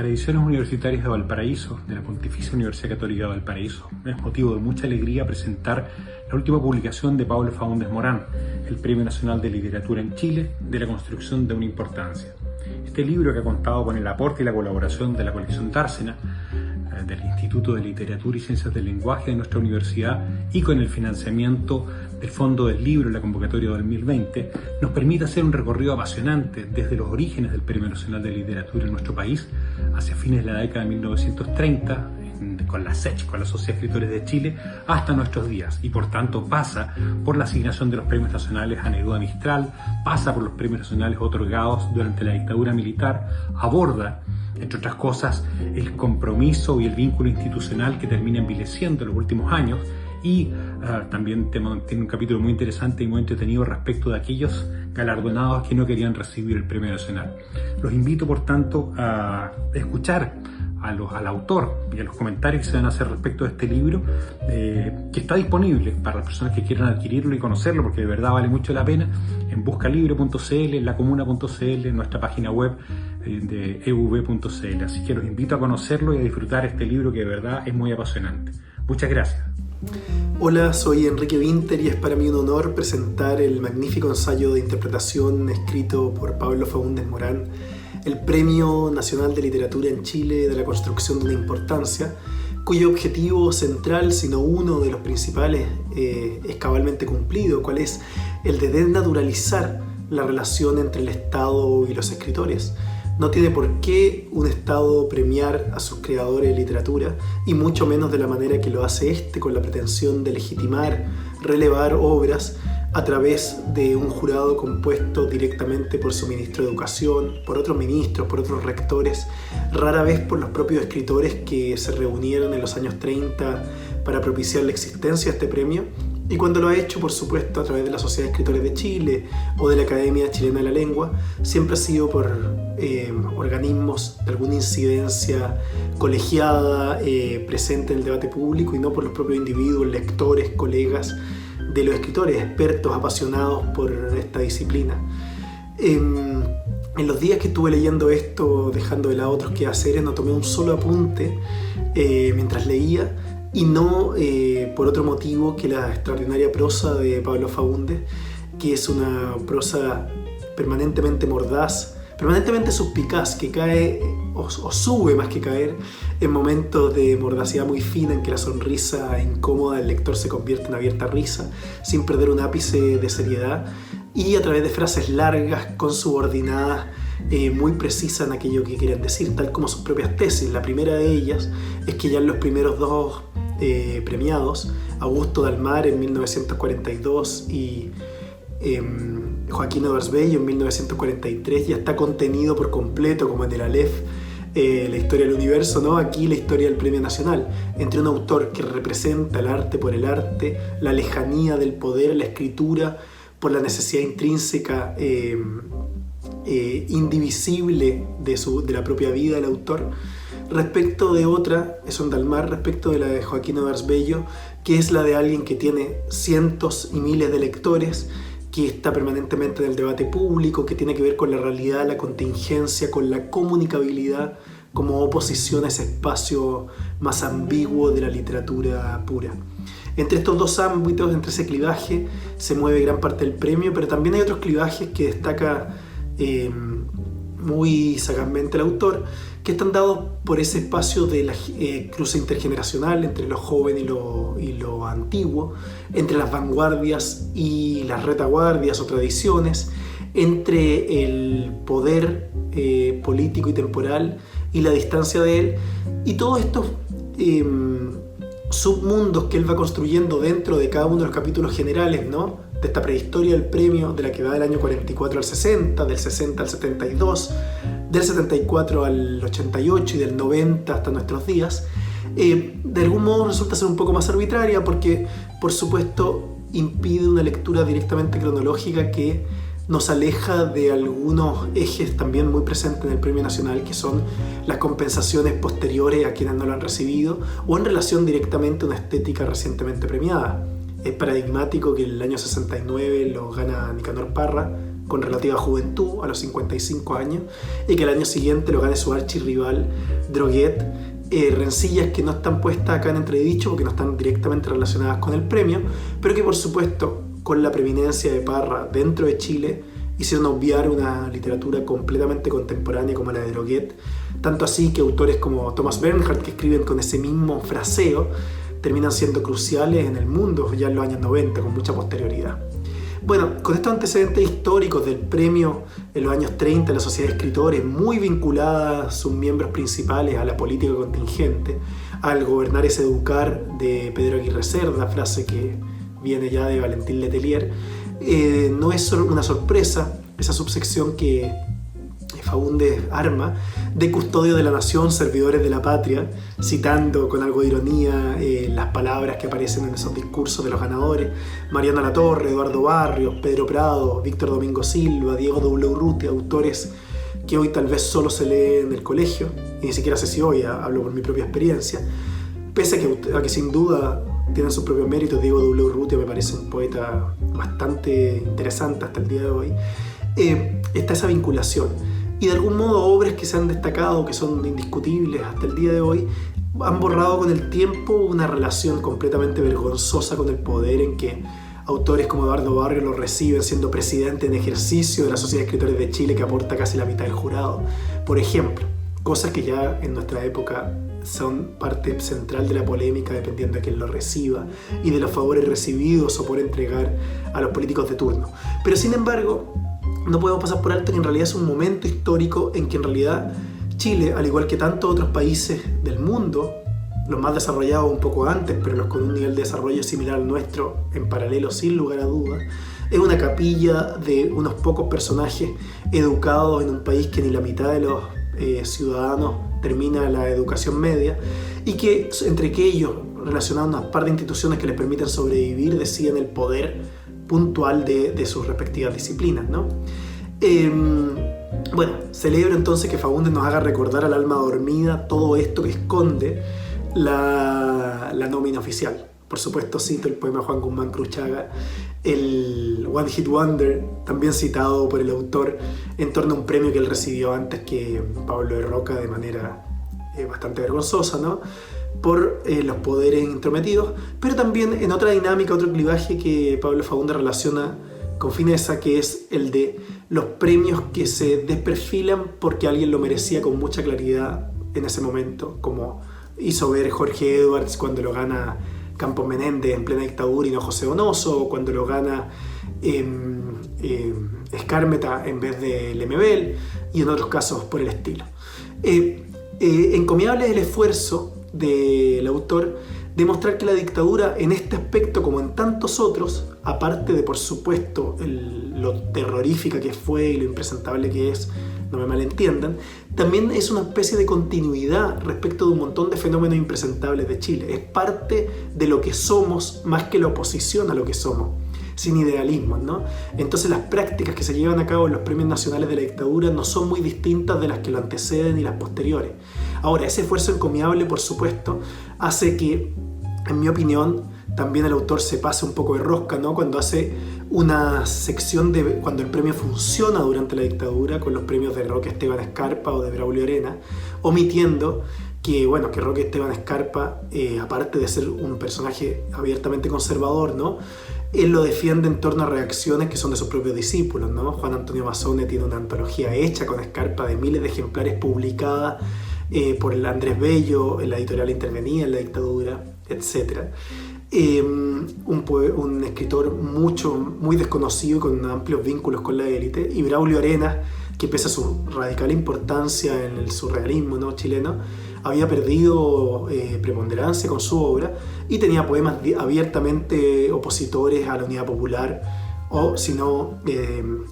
Para Ediciones Universitarias de Valparaíso, de la Pontificia Universidad Católica de Valparaíso, es motivo de mucha alegría presentar la última publicación de Pablo Faúndez Morán, el Premio Nacional de Literatura en Chile, de la construcción de una importancia. Este libro, que ha contado con el aporte y la colaboración de la colección Dársena, del Instituto de Literatura y Ciencias del Lenguaje de nuestra universidad y con el financiamiento del Fondo del Libro en la convocatoria 2020, nos permite hacer un recorrido apasionante desde los orígenes del Premio Nacional de Literatura en nuestro país hacia fines de la década de 1930, con la SECH, con la Sociedad de Escritores de Chile, hasta nuestros días, y por tanto pasa por la asignación de los premios nacionales a Neruda Mistral, pasa por los premios nacionales otorgados durante la dictadura militar, aborda, entre otras cosas, el compromiso y el vínculo institucional que termina envileciendo en los últimos años, y también tiene un capítulo muy interesante y muy entretenido respecto de aquellos galardonados que no querían recibir el premio nacional. Los invito, por tanto, a escuchar al autor y a los comentarios que se van a hacer respecto de este libro, que está disponible para las personas que quieran adquirirlo y conocerlo, porque de verdad vale mucho la pena, en buscalibre.cl, en lacomuna.cl, en nuestra página web de euv.cl. Así que los invito a conocerlo y a disfrutar este libro, que de verdad es muy apasionante. Muchas gracias. Hola, soy Enrique Winter y es para mí un honor presentar el magnífico ensayo de interpretación escrito por Pablo Faúndez Morán, el Premio Nacional de Literatura en Chile de la construcción de una importancia, cuyo objetivo central, sino uno de los principales, es cabalmente cumplido, cual es el de desnaturalizar la relación entre el Estado y los escritores. No tiene por qué un Estado premiar a sus creadores de literatura, y mucho menos de la manera que lo hace este, con la pretensión de legitimar, relevar obras a través de un jurado compuesto directamente por su ministro de Educación, por otros ministros, por otros rectores, rara vez por los propios escritores que se reunieron en los años 30 para propiciar la existencia de este premio, y cuando lo ha hecho, por supuesto, a través de la Sociedad de Escritores de Chile o de la Academia Chilena de la Lengua, siempre ha sido por organismos de alguna incidencia colegiada, presente en el debate público, y no por los propios individuos, lectores, colegas de los escritores, expertos, apasionados por esta disciplina. En los días que estuve leyendo esto, dejando de lado otros quehaceres, no tomé un solo apunte mientras leía, y no por otro motivo que la extraordinaria prosa de Pablo Faúndez, que es una prosa permanentemente mordaz, permanentemente suspicaz, que cae o sube más que caer en momentos de mordacidad muy fina, en que la sonrisa incómoda del lector se convierte en abierta risa, sin perder un ápice de seriedad, y a través de frases largas, consubordinadas, muy precisas en aquello que quieren decir, tal como sus propias tesis. La primera de ellas es que ya en los primeros dos premiados, Augusto Dalmar en 1942 y Joaquín Edwards Bello en 1943, ya está contenido por completo, como en el Aleph, la historia del universo, ¿no? Aquí la historia del Premio Nacional, entre un autor que representa el arte por el arte, la lejanía del poder, la escritura por la necesidad intrínseca, indivisible de la propia vida del autor, respecto de otra, es un Dalmar, respecto de la de Joaquín Edwards Bello, que es la de alguien que tiene cientos y miles de lectores, que está permanentemente en el debate público, que tiene que ver con la realidad, la contingencia, con la comunicabilidad, como oposición a ese espacio más ambiguo de la literatura pura. Entre estos dos ámbitos, entre ese clivaje, se mueve gran parte del premio, pero también hay otros clivajes que destaca muy sagazmente el autor, que están dados por ese espacio de la cruce intergeneracional entre lo joven y lo antiguo, entre las vanguardias y las retaguardias o tradiciones, entre el poder político y temporal y la distancia de él, y todos estos submundos que él va construyendo dentro de cada uno de los capítulos generales, ¿no?, de esta prehistoria del premio, de la que va del año 44 al 60, del 60 al 72, del 74 al 88 y del 90 hasta nuestros días, de algún modo resulta ser un poco más arbitraria, porque por supuesto impide una lectura directamente cronológica que nos aleja de algunos ejes también muy presentes en el Premio Nacional, que son las compensaciones posteriores a quienes no lo han recibido, o en relación directamente a una estética recientemente premiada. Es paradigmático que el año 69 lo gana Nicanor Parra con relativa juventud, a los 55 años, y que al año siguiente lo gane su archirrival Droguet. Rencillas que no están puestas acá en entredicho porque no están directamente relacionadas con el premio, pero que por supuesto con la preeminencia de Parra dentro de Chile hicieron obviar una literatura completamente contemporánea como la de Droguet, tanto así que autores como Thomas Bernhard, que escriben con ese mismo fraseo, terminan siendo cruciales en el mundo ya en los años 90 con mucha posterioridad. Bueno, con estos antecedentes históricos del premio en los años 30, la Sociedad de Escritores, muy vinculada a sus miembros principales a la política contingente, al gobernar es educar de Pedro Aguirre Cerda, frase que viene ya de Valentín Letelier, no es una sorpresa esa subsección que Faúndez arma de custodio de la nación, servidores de la patria, citando con algo de ironía las palabras que aparecen en esos discursos de los ganadores: Mariano Latorre, Eduardo Barrios, Pedro Prado, Víctor Domingo Silva, Diego W. Urrutia, autores que hoy tal vez solo se leen en el colegio, y ni siquiera sé si hoy, hablo por mi propia experiencia, pese a que sin duda tienen sus propios méritos. Diego W. Urrutia me parece un poeta bastante interesante hasta el día de hoy. Está esa vinculación. Y de algún modo obras que se han destacado, que son indiscutibles hasta el día de hoy, han borrado con el tiempo una relación completamente vergonzosa con el poder, en que autores como Eduardo Barrios lo reciben siendo presidente en ejercicio de la Sociedad de Escritores de Chile, que aporta casi la mitad del jurado, por ejemplo. Cosas que ya en nuestra época son parte central de la polémica, dependiendo de quién lo reciba y de los favores recibidos o por entregar a los políticos de turno. Pero sin embargo, no podemos pasar por alto que en realidad es un momento histórico en que en realidad Chile, al igual que tantos otros países del mundo, los más desarrollados un poco antes, pero los con un nivel de desarrollo similar al nuestro en paralelo sin lugar a dudas, es una capilla de unos pocos personajes educados en un país que ni la mitad de los ciudadanos termina la educación media, y que entre aquellos relacionados a unas par de instituciones que les permiten sobrevivir deciden el poder puntual de sus respectivas disciplinas, ¿no? Bueno, celebro entonces que Faúndez nos haga recordar al alma dormida todo esto que esconde la nómina oficial. Por supuesto cito el poema de Juan Guzmán Cruchaga, el One Hit Wonder, también citado por el autor en torno a un premio que él recibió antes que Pablo de Roca de manera bastante vergonzosa, ¿no? Por los poderes intrometidos, pero también en otra dinámica, otro clivaje que Pablo Faúndez relaciona con fineza, que es el de los premios que se desperfilan porque alguien lo merecía con mucha claridad en ese momento, como hizo ver Jorge Edwards cuando lo gana Campos Menéndez en plena dictadura y no José Donoso, o cuando lo gana Skármeta en vez de Lemebel, y en otros casos por el estilo. Encomiable es el esfuerzo del autor de mostrar que la dictadura en este aspecto, como en tantos otros, aparte de por supuesto lo terrorífica que fue y lo impresentable que es, no me malentiendan, también es una especie de continuidad respecto de un montón de fenómenos impresentables de Chile. Es parte de lo que somos más que la oposición a lo que somos, sin idealismos, ¿no? Entonces las prácticas que se llevan a cabo en los premios nacionales de la dictadura no son muy distintas de las que lo anteceden y las posteriores. Ahora, ese esfuerzo encomiable, por supuesto, hace que, en mi opinión, también el autor se pase un poco de rosca, ¿no? Cuando hace una sección de cuando el premio funciona durante la dictadura, con los premios de Roque Esteban Escarpa o de Braulio Arena, omitiendo que Roque Esteban Escarpa, aparte de ser un personaje abiertamente conservador, ¿no?, él lo defiende en torno a reacciones que son de sus propios discípulos, ¿no? Juan Antonio Mazzone tiene una antología hecha con Escarpa de miles de ejemplares publicada por el Andrés Bello en la editorial Intervenía en la dictadura, etc. Un escritor muy desconocido y con amplios vínculos con la élite, y Braulio Arenas, que pese a su radical importancia en el surrealismo, ¿no?, chileno, había perdido preponderancia con su obra y tenía poemas abiertamente opositores a la unidad popular, o si no,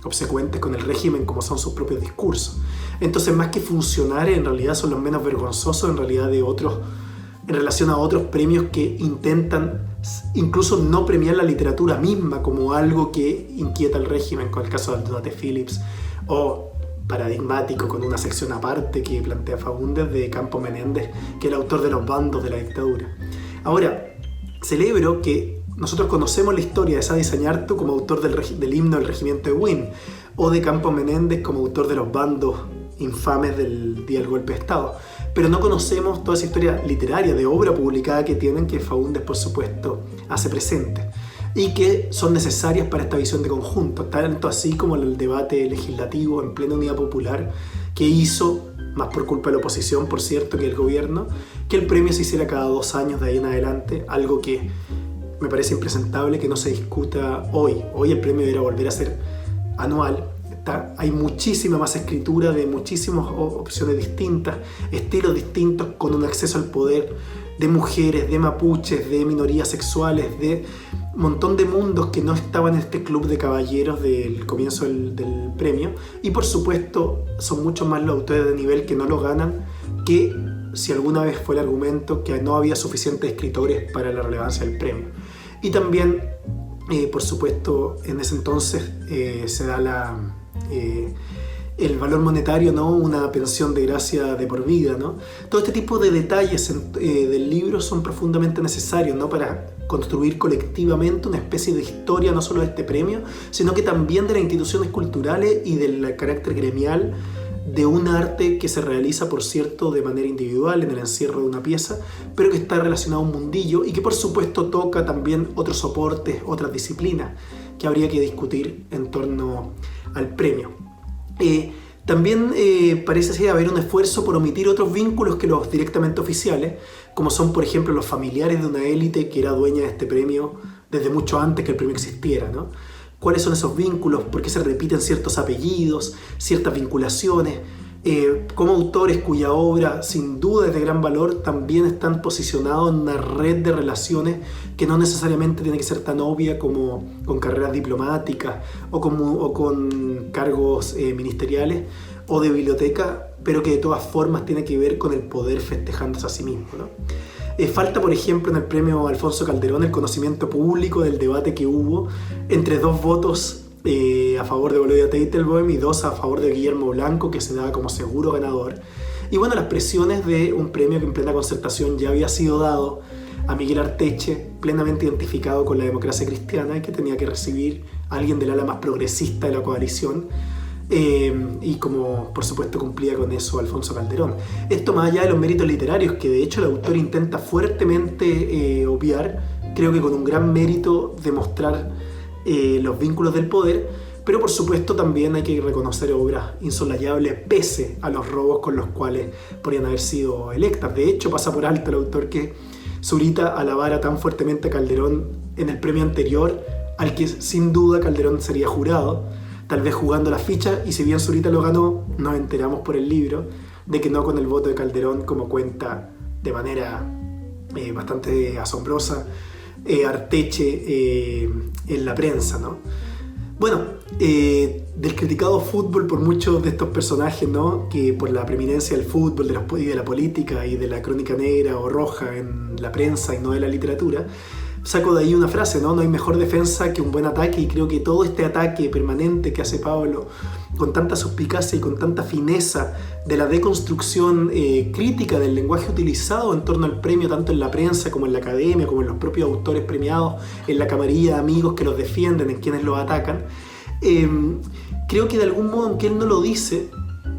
obsecuentes con el régimen, como son sus propios discursos. Entonces, más que funcionar, en realidad son los menos vergonzosos en realidad de otros, en relación a otros premios que intentan incluso no premiar la literatura misma como algo que inquieta al régimen, con el caso de Donate Phillips, o paradigmático con una sección aparte que plantea Faúndez de Campos Menéndez, que es el autor de Los bandos de la dictadura. Ahora, celebro que nosotros conocemos la historia de Sadi Sañartu como autor del himno del regimiento de Buin, o de Campos Menéndez como autor de los bandos infames del día del golpe de Estado. Pero no conocemos toda esa historia literaria de obra publicada que tienen, que Faúndez por supuesto hace presente y que son necesarias para esta visión de conjunto, tanto así como el debate legislativo en plena unidad popular que hizo, más por culpa de la oposición por cierto que el gobierno, que el premio se hiciera cada 2 años de ahí en adelante, algo que me parece impresentable que no se discuta hoy. Hoy el premio debería volver a ser anual. Hay muchísima más escritura de muchísimas opciones distintas, estilos distintos, con un acceso al poder de mujeres, de mapuches, de minorías sexuales, de un montón de mundos que no estaban en este club de caballeros del comienzo del premio. Y por supuesto son muchos más los autores de nivel que no lo ganan, que si alguna vez fue el argumento que no había suficientes escritores para la relevancia del premio. Y también, por supuesto, en ese entonces se da el valor monetario, ¿no? Una pensión de gracia de por vida, ¿no? Todo este tipo de detalles del libro son profundamente necesarios, ¿no? Para construir colectivamente una especie de historia no solo de este premio, sino que también de las instituciones culturales y del carácter gremial de un arte que se realiza, por cierto, de manera individual en el encierro de una pieza, pero que está relacionado a un mundillo y que por supuesto toca también otros soportes, otras disciplinas que habría que discutir en torno al premio. También parece haber un esfuerzo por omitir otros vínculos que los directamente oficiales, como son por ejemplo los familiares de una élite que era dueña de este premio desde mucho antes que el premio existiera, ¿no? ¿Cuáles son esos vínculos? ¿Por qué se repiten ciertos apellidos, ciertas vinculaciones? Como autores cuya obra sin duda es de gran valor también están posicionados en una red de relaciones que no necesariamente tiene que ser tan obvia como con carreras diplomáticas o con cargos ministeriales o de biblioteca, pero que de todas formas tiene que ver con el poder festejándose a sí mismo, ¿no? Falta, por ejemplo, en el premio Alfonso Calderón el conocimiento público del debate que hubo entre 2 votos a favor de Volodya Teitelbaum y 2 a favor de Guillermo Blanco, que se daba como seguro ganador. Y bueno, las presiones de un premio que en plena concertación ya había sido dado a Miguel Arteche, plenamente identificado con la democracia cristiana y que tenía que recibir a alguien del ala más progresista de la coalición. Y como por supuesto cumplía con eso Alfonso Calderón. Esto más allá de los méritos literarios que de hecho el autor intenta fuertemente obviar, creo que con un gran mérito demostrar los vínculos del poder, pero por supuesto también hay que reconocer obras insoslayables pese a los robos con los cuales podrían haber sido electas. De hecho pasa por alto el autor que Zurita alabara tan fuertemente a Calderón en el premio anterior, al que sin duda Calderón sería jurado, tal vez jugando la ficha, y si bien Zurita lo ganó, nos enteramos por el libro de que no con el voto de Calderón, como cuenta de manera bastante asombrosa Arteche en la prensa, ¿no? Bueno, del criticado fútbol por muchos de estos personajes, ¿no? Que por la preeminencia del fútbol, y de la política y de la crónica negra o roja en la prensa y no de la literatura, saco de ahí una frase, ¿no? No hay mejor defensa que un buen ataque, y creo que todo este ataque permanente que hace Pablo con tanta suspicacia y con tanta fineza de la deconstrucción crítica del lenguaje utilizado en torno al premio, tanto en la prensa como en la academia, como en los propios autores premiados, en la camarilla de amigos que los defienden, en quienes los atacan, creo que de algún modo, aunque él no lo dice,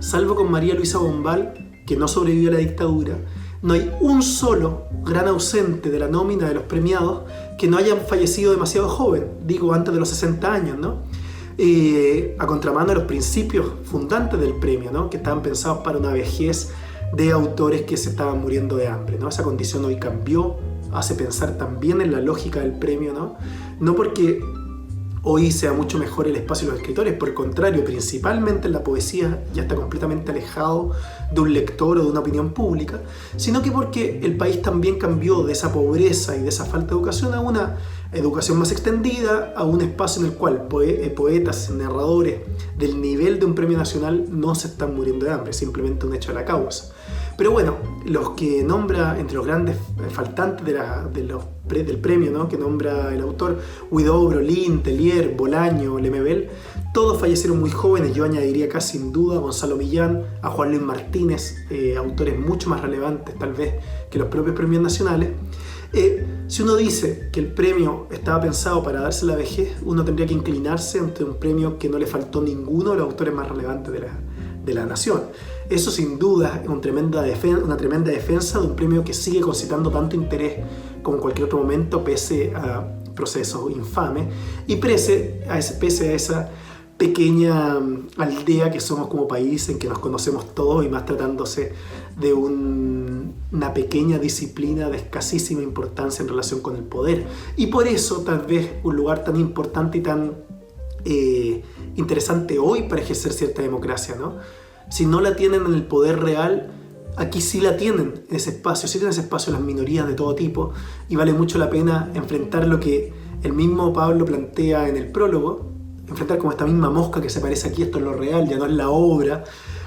salvo con María Luisa Bombal, que no sobrevivió a la dictadura, no hay un solo gran ausente de la nómina de los premiados que no hayan fallecido demasiado joven, digo antes de los 60 años, ¿no? A contramano de los principios fundantes del premio, ¿no? Que estaban pensados para una vejez de autores que se estaban muriendo de hambre, ¿no? Esa condición hoy cambió, hace pensar también en la lógica del premio, ¿no? No porque hoy sea mucho mejor el espacio de los escritores, por el contrario, principalmente en la poesía ya está completamente alejado de un lector o de una opinión pública, sino que porque el país también cambió de esa pobreza y de esa falta de educación a una educación más extendida, a un espacio en el cual poetas, narradores del nivel de un premio nacional no se están muriendo de hambre, simplemente un hecho de la causa. Pero bueno, los que nombra entre los grandes faltantes del premio, ¿no? Que nombra el autor, Huidobro, Lin, Tellier, Bolaño, Lemebel, todos fallecieron muy jóvenes. Yo añadiría casi sin duda a Gonzalo Millán, a Juan Luis Martínez, autores mucho más relevantes tal vez que los propios premios nacionales. Si uno dice que el premio estaba pensado para darse la vejez, uno tendría que inclinarse ante un premio que no le faltó ninguno de los autores más relevantes de la nación. Eso sin duda es una tremenda defensa de un premio que sigue concitando tanto interés como en cualquier otro momento, pese a procesos infames y pese a esa pequeña aldea que somos como país, en que nos conocemos todos, y más tratándose de una pequeña disciplina de escasísima importancia en relación con el poder. Y por eso tal vez un lugar tan importante y tan interesante hoy para ejercer cierta democracia, ¿no? Si no la tienen en el poder real, aquí sí la tienen en ese espacio, sí tienen ese espacio las minorías de todo tipo, y vale mucho la pena enfrentar lo que el mismo Pablo plantea en el prólogo, enfrentar como esta misma mosca que se parece aquí, esto es lo real, ya no es la obra,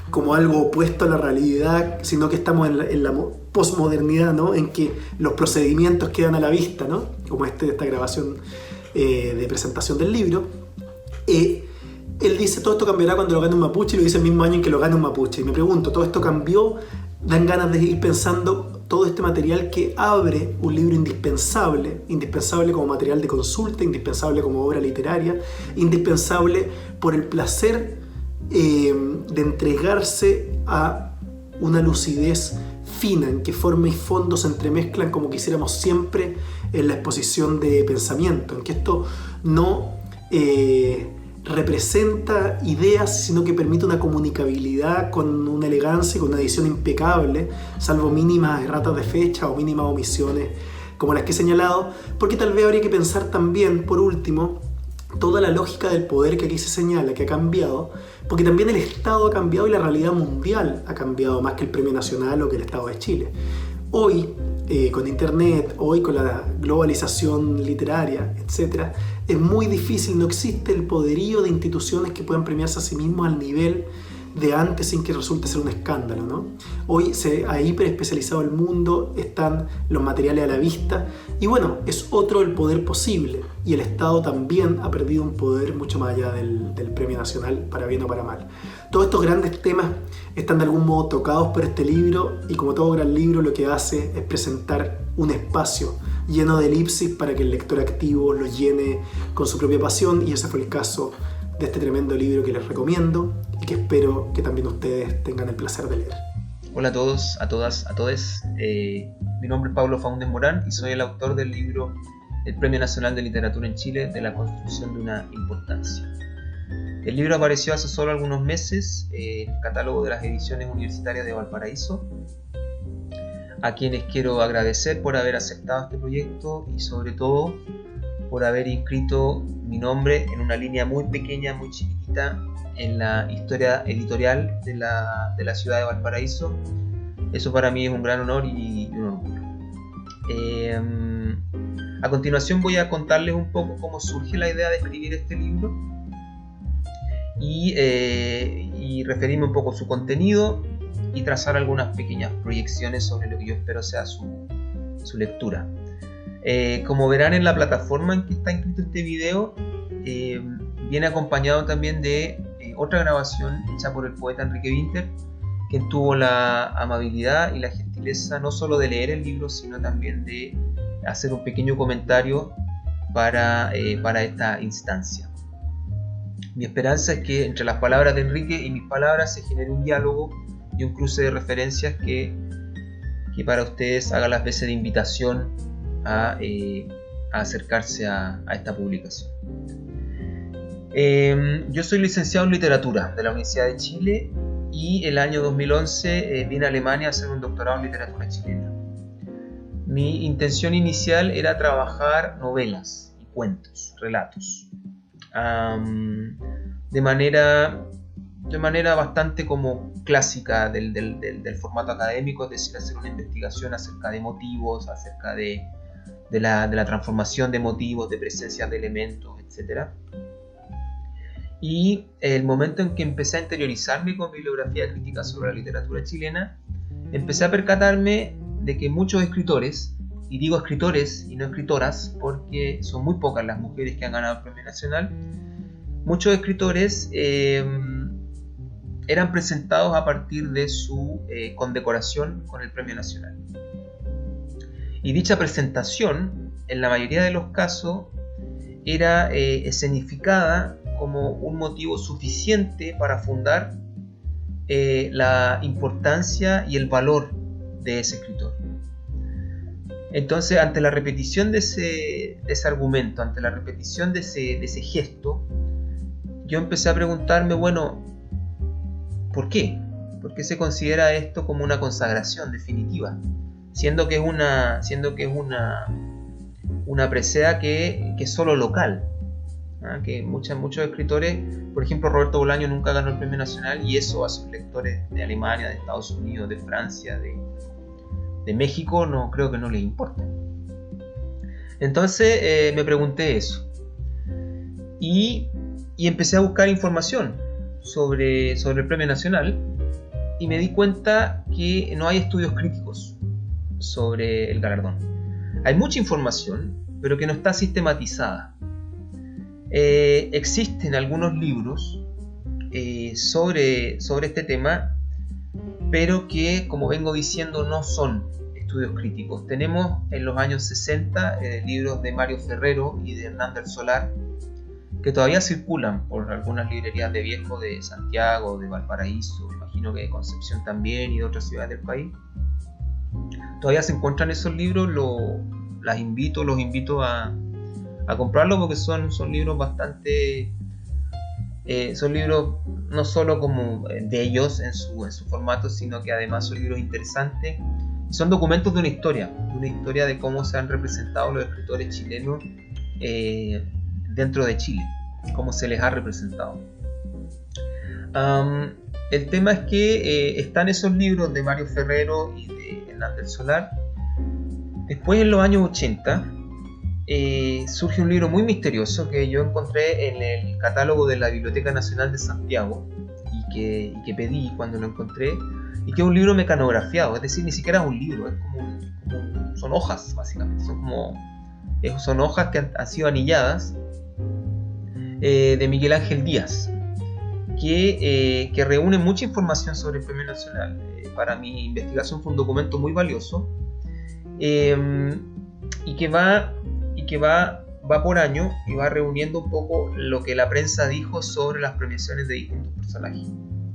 como algo opuesto a la realidad, sino que estamos en la posmodernidad, ¿no? En que los procedimientos quedan a la vista, ¿no? Como esta grabación de presentación del libro. Él dice, todo esto cambiará cuando lo gane un mapuche, y lo dice el mismo año en que lo gane un mapuche. Y me pregunto, ¿todo esto cambió? Dan ganas de ir pensando todo este material que abre un libro indispensable como material de consulta, indispensable como obra literaria, indispensable por el placer de entregarse a una lucidez fina, en que forma y fondo se entremezclan como quisiéramos siempre en la exposición de pensamiento, en que esto no representa ideas, sino que permite una comunicabilidad con una elegancia y con una edición impecable, salvo mínimas erratas de fecha o mínimas omisiones como las que he señalado, porque tal vez habría que pensar también, por último, toda la lógica del poder que aquí se señala, que ha cambiado, porque también el Estado ha cambiado y la realidad mundial ha cambiado más que el Premio Nacional o que el Estado de Chile. Hoy, con Internet, hoy con la globalización literaria, etc., es muy difícil, no existe el poderío de instituciones que puedan premiarse a sí mismos al nivel de antes sin que resulte ser un escándalo, ¿no? Hoy se ha hiperespecializado el mundo, están los materiales a la vista y bueno, es otro el poder posible, y el Estado también ha perdido un poder mucho más allá del Premio Nacional, para bien o para mal. Todos estos grandes temas están de algún modo tocados por este libro, y como todo gran libro lo que hace es presentar un espacio lleno de elipsis para que el lector activo lo llene con su propia pasión, y ese fue el caso de este tremendo libro que les recomiendo y que espero que también ustedes tengan el placer de leer. Hola a todos, a todas, a todes. Mi nombre es Pablo Faúndez Morán y soy el autor del libro El Premio Nacional de Literatura en Chile, de la construcción de una importancia. El libro apareció hace solo algunos meses en el catálogo de las ediciones universitarias de Valparaíso, a quienes quiero agradecer por haber aceptado este proyecto y sobre todo por haber inscrito mi nombre en una línea muy pequeña, muy chiquitita en la historia editorial de la ciudad de Valparaíso. Eso para mí es un gran honor y un orgullo. A continuación voy a contarles un poco cómo surge la idea de escribir este libro y referirme un poco a su contenido y trazar algunas pequeñas proyecciones sobre lo que yo espero sea su lectura. Como verán en la plataforma en que está inscrito este video, viene acompañado también de otra grabación hecha por el poeta Enrique Winter, quien tuvo la amabilidad y la gentileza no solo de leer el libro, sino también de hacer un pequeño comentario para esta instancia. Mi esperanza es que entre las palabras de Enrique y mis palabras se genere un diálogo y un cruce de referencias que para ustedes haga las veces de invitación a acercarse a esta publicación. Yo soy licenciado en literatura de la Universidad de Chile y el año 2011 vine a Alemania a hacer un doctorado en literatura chilena. Mi intención inicial era trabajar novelas y cuentos, relatos, de manera bastante como clásica del formato académico, es decir, hacer una investigación acerca de motivos, acerca de la transformación de motivos, de presencia de elementos, etc. Y el momento en que empecé a interiorizarme con bibliografía crítica sobre la literatura chilena, empecé a percatarme de que muchos escritores, y digo escritores y no escritoras porque son muy pocas las mujeres que han ganado el Premio Nacional, muchos escritores eran presentados a partir de su condecoración con el Premio Nacional. Y dicha presentación en la mayoría de los casos era escenificada como un motivo suficiente para fundar la importancia y el valor de ese escritor. Entonces, ante la repetición de ese argumento, ante la repetición de ese gesto, yo empecé a preguntarme, bueno, ¿por qué? ¿Por qué se considera esto como una consagración definitiva? Siendo que es una presea que es solo local. Que muchos escritores, por ejemplo Roberto Bolaño nunca ganó el premio nacional, y eso a sus lectores de Alemania, de Estados Unidos, de Francia, de México, no creo que no les importa. Entonces me pregunté eso y empecé a buscar información sobre el premio nacional, y me di cuenta que no hay estudios críticos sobre el galardón. Hay mucha información, pero que no está sistematizada. Existen algunos libros sobre este tema, pero que, como vengo diciendo, no son estudios críticos. Tenemos en los años 60 libros de Mario Ferrero y de Hernán del Solar, que todavía circulan por algunas librerías de viejo de Santiago, de Valparaíso, imagino que de Concepción también, y de otras ciudades del país. Todavía se encuentran esos libros, los invito a comprarlos, porque son libros bastante... son libros no solo como de ellos en su formato, sino que además son libros interesantes. Son documentos de una historia de cómo se han representado los escritores chilenos dentro de Chile, cómo se les ha representado. El tema es que están esos libros de Mario Ferrero y de Hernán del Solar. Después, en los años 80, surge un libro muy misterioso que yo encontré en el catálogo de la Biblioteca Nacional de Santiago y que pedí cuando lo encontré, y que es un libro mecanografiado, es decir, ni siquiera es un libro, es son hojas, básicamente, son hojas que han sido anilladas, de Miguel Ángel Díaz, que reúne mucha información sobre el Premio Nacional. Para mi investigación fue un documento muy valioso, y que va por año y va reuniendo un poco lo que la prensa dijo sobre las premiaciones de distintos personajes,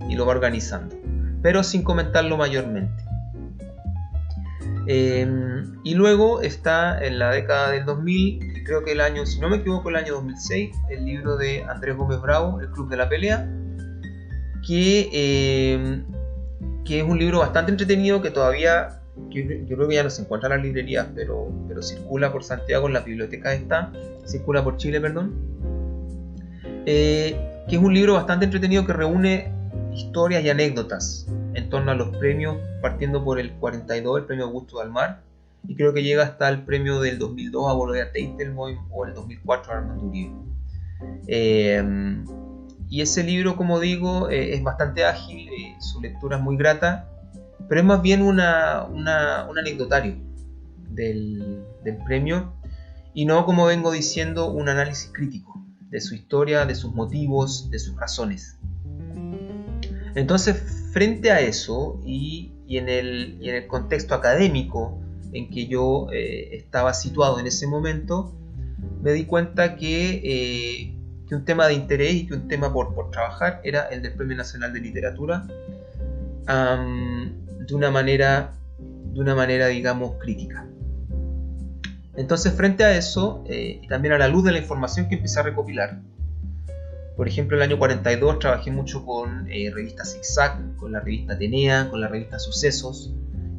y lo va organizando, pero sin comentarlo mayormente. Y luego está en la década del 2000, creo que si no me equivoco, el año 2006, el libro de Andrés Gómez Bravo, El Club de la Pelea, que es un libro bastante entretenido, que todavía, yo creo que ya no se encuentra en las librerías, pero circula por Santiago, en las bibliotecas circula por Chile, perdón, que es un libro bastante entretenido que reúne historias y anécdotas en torno a los premios, partiendo por el 42, el premio Augusto Dalmar, y creo que llega hasta el premio del 2002 a Bolodia Teitelboim, o el 2004 a Armando Uribe. Y ese libro, como digo, es bastante ágil, su lectura es muy grata, pero es más bien un anecdotario del premio, y no, como vengo diciendo, un análisis crítico de su historia, de sus motivos, de sus razones. Entonces, frente a eso, y en el contexto académico en que yo estaba situado en ese momento, me di cuenta que un tema de interés y que un tema por trabajar era el del Premio Nacional de Literatura, de una manera, digamos, crítica. Entonces, frente a eso, y también a la luz de la información que empecé a recopilar, por ejemplo, el año 42 trabajé mucho con revista Zigzag, con la revista Atenea, con la revista Sucesos,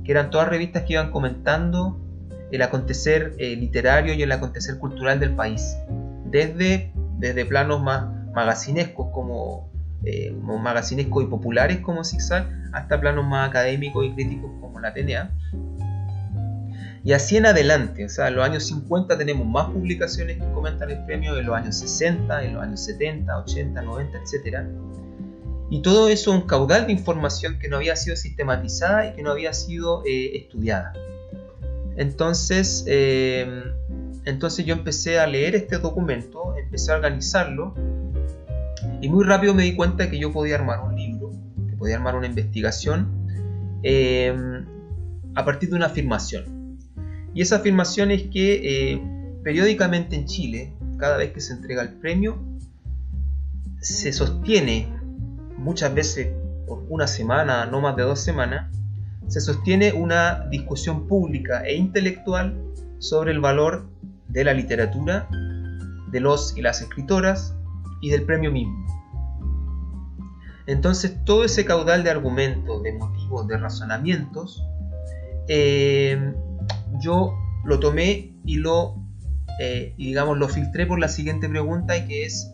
que eran todas revistas que iban comentando el acontecer literario y el acontecer cultural del país, desde planos más magacinescos magacinescos y populares como Zigzag, hasta planos más académicos y críticos como la Atenea. Y así en adelante, o sea, en los años 50 tenemos más publicaciones que comentan el premio, en los años 60, en los años 70, 80, 90, etc. Y todo eso un caudal de información que no había sido sistematizada y que no había sido estudiada. Entonces yo empecé a leer este documento, empecé a organizarlo, y muy rápido me di cuenta de que yo podía armar un libro, que podía armar una investigación a partir de una afirmación. Y esa afirmación es que periódicamente en Chile, cada vez que se entrega el premio, se sostiene, muchas veces por una semana, no más de 2 semanas, se sostiene una discusión pública e intelectual sobre el valor de la literatura, de los y las escritoras y del premio mismo. Entonces todo ese caudal de argumentos, de motivos, de razonamientos, yo lo tomé y lo filtré por la siguiente pregunta, y que es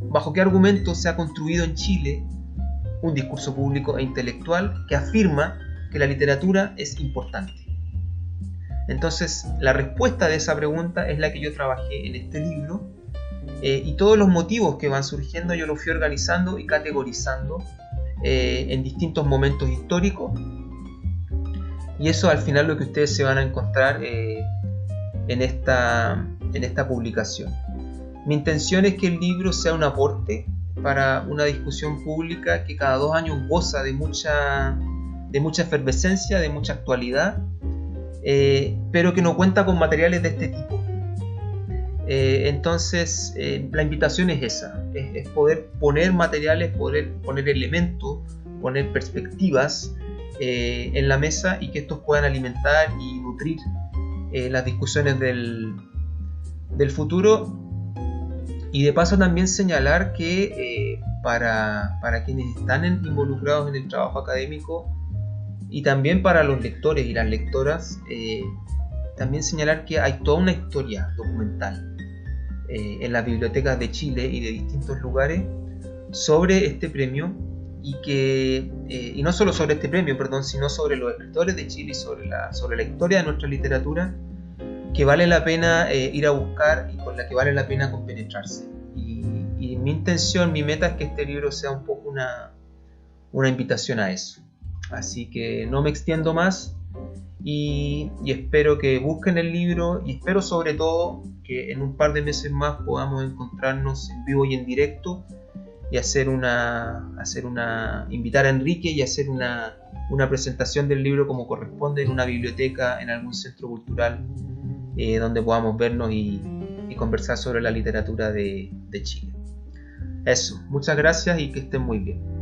¿bajo qué argumento se ha construido en Chile un discurso público e intelectual que afirma que la literatura es importante? Entonces, la respuesta de esa pregunta es la que yo trabajé en este libro, y todos los motivos que van surgiendo yo los fui organizando y categorizando en distintos momentos históricos, y eso al final lo que ustedes se van a encontrar en esta publicación. Mi intención es que el libro sea un aporte para una discusión pública que cada 2 años goza de mucha efervescencia, de mucha actualidad, pero que no cuenta con materiales de este tipo. Entonces la invitación es esa, es poder poner materiales, poder poner elementos, poner perspectivas en la mesa, y que estos puedan alimentar y nutrir las discusiones del futuro. Y de paso también señalar que para quienes están involucrados en el trabajo académico, y también para los lectores y las lectoras, también señalar que hay toda una historia documental en las bibliotecas de Chile y de distintos lugares sobre este premio, y no solo sobre este premio, sino sobre los escritores de Chile y sobre la historia de nuestra literatura, que vale la pena ir a buscar y con la que vale la pena compenetrarse. Y mi intención, mi meta es que este libro sea un poco una invitación a eso. Así que no me extiendo más, y espero que busquen el libro, y espero sobre todo que en un par de meses más podamos encontrarnos en vivo y en directo, y invitar a Enrique y hacer una presentación del libro como corresponde en una biblioteca, en algún centro cultural, donde podamos vernos y conversar sobre la literatura de Chile. Eso, muchas gracias y que estén muy bien.